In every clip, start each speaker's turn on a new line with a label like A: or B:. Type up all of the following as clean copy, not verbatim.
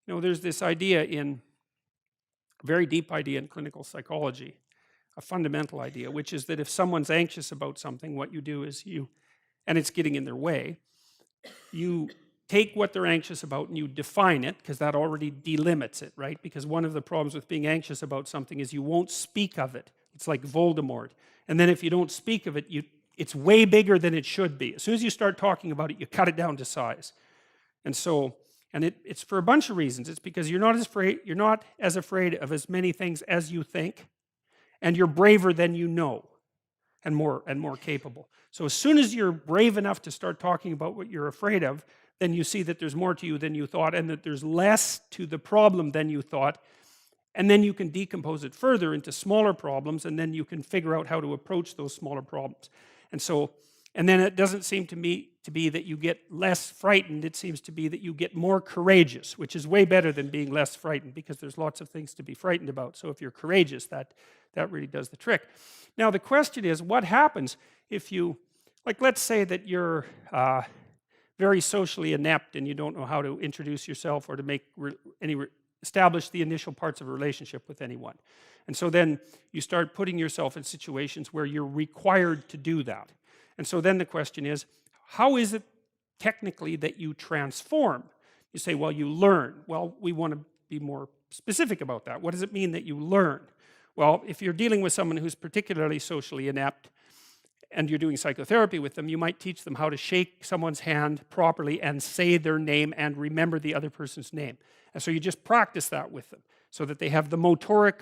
A: There's this idea a very deep idea in clinical psychology, a fundamental idea, which is that if someone's anxious about something, what you do is and it's getting in their way, you take what they're anxious about and you define it, because that already delimits it, right? Because one of the problems with being anxious about something is you won't speak of it. It's like Voldemort. And then if you don't speak of it, it's way bigger than it should be. As soon as you start talking about it, you cut it down to size. And so, it's for a bunch of reasons. It's because you're not as afraid of as many things as you think, and you're braver than you know, and more capable. So as soon as you're brave enough to start talking about what you're afraid of, then you see that there's more to you than you thought, and that there's less to the problem than you thought. And then you can decompose it further into smaller problems, and then you can figure out how to approach those smaller problems. And then it doesn't seem to me to be that you get less frightened. It seems to be that you get more courageous, which is way better than being less frightened, because there's lots of things to be frightened about. So if you're courageous, that really does the trick. Now the question is, what happens if you, like, let's say that you're very socially inept and you don't know how to introduce yourself or to make establish the initial parts of a relationship with anyone. And so then you start putting yourself in situations where you're required to do that. And so then the question is, how is it technically that you transform? You say, well, you learn. Well, we want to be more specific about that. What does it mean that you learn? Well, if you're dealing with someone who's particularly socially inept and you're doing psychotherapy with them, you might teach them how to shake someone's hand properly and say their name and remember the other person's name. And so you just practice that with them so that they have the motoric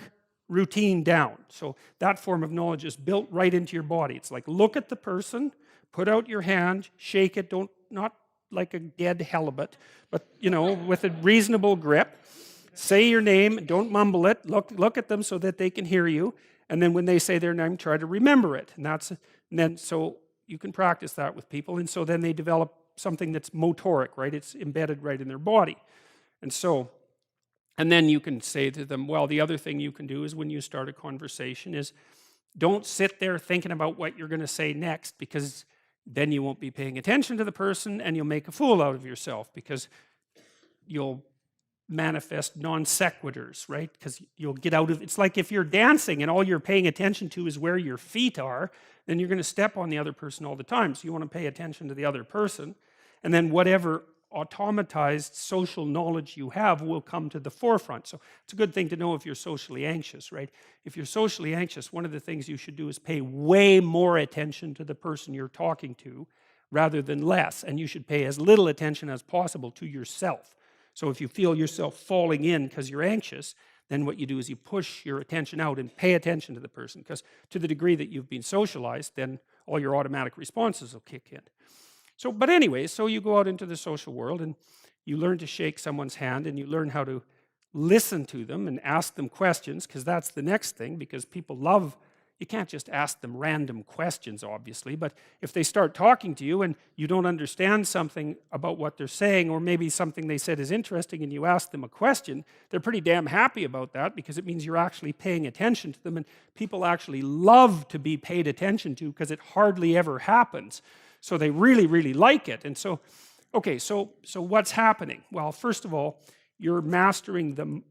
A: routine down. So that form of knowledge is built right into your body. It's like, look at the person, put out your hand, shake it, not like a dead halibut, but with a reasonable grip. Say your name, don't mumble it, look at them so that they can hear you, and then when they say their name, try to remember it. And then so you can practice that with people, and so then they develop something that's motoric, right? It's embedded right in their body. And then you can say to them, well, the other thing you can do is when you start a conversation is don't sit there thinking about what you're going to say next, because then you won't be paying attention to the person and you'll make a fool out of yourself, because you'll manifest non sequiturs, right? Because you'll get out of, it's like if you're dancing and all you're paying attention to is where your feet are, then you're going to step on the other person all the time. So you want to pay attention to the other person, and then whatever automatized social knowledge you have will come to the forefront. So it's a good thing to know if you're socially anxious, right? If you're socially anxious, one of the things you should do is pay way more attention to the person you're talking to rather than less, and you should pay as little attention as possible to yourself. So if you feel yourself falling in because you're anxious, then what you do is you push your attention out and pay attention to the person, because to the degree that you've been socialized, then all your automatic responses will kick in. So, but anyway, so you go out into the social world and you learn to shake someone's hand, and you learn how to listen to them and ask them questions, because that's the next thing, because people love, you can't just ask them random questions, obviously, but if they start talking to you and you don't understand something about what they're saying, or maybe something they said is interesting and you ask them a question, they're pretty damn happy about that, because it means you're actually paying attention to them, and people actually love to be paid attention to, because it hardly ever happens. So they really, really like it. And so, okay, so what's happening? Well, first of all, you're mastering the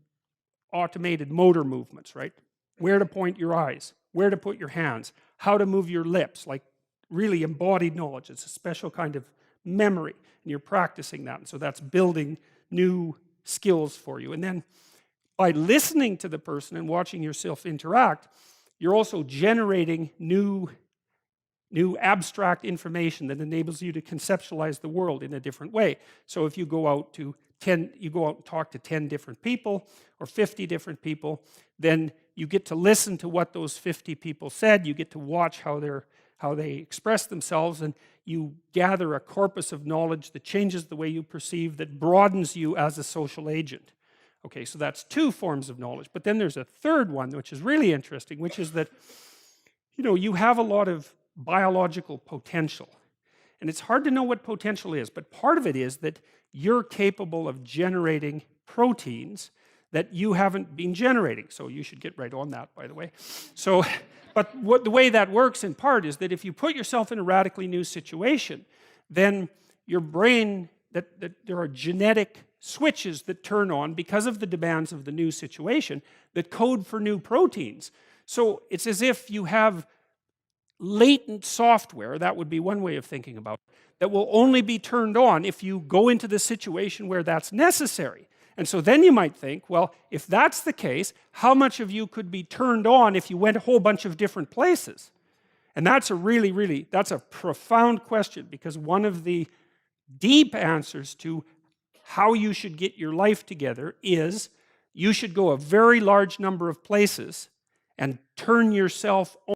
A: automated motor movements, right? Where to point your eyes, where to put your hands, how to move your lips, like really embodied knowledge. It's a special kind of memory, and you're practicing that. And so that's building new skills for you. And then by listening to the person and watching yourself interact, you're also generating new abstract information that enables you to conceptualize the world in a different way. So if you go out and talk to 10 different people or 50 different people, then you get to listen to what those 50 people said, you get to watch how they express themselves, and you gather a corpus of knowledge that changes the way you perceive, that broadens you as a social agent. Okay, so that's two forms of knowledge. But then there's a third one, which is really interesting, which is that, you have a lot of biological potential. And it's hard to know what potential is, but part of it is that you're capable of generating proteins that you haven't been generating. So you should get right on that, by the way. So, but the way that works in part is that if you put yourself in a radically new situation, then your brain, that there are genetic switches that turn on because of the demands of the new situation that code for new proteins. So it's as if you have latent software, that would be one way of thinking about it, that will only be turned on if you go into the situation where that's necessary. And so then you might think, well, if that's the case, how much of you could be turned on if you went a whole bunch of different places? And that's a that's a profound question, because one of the deep answers to how you should get your life together is you should go a very large number of places and turn yourself on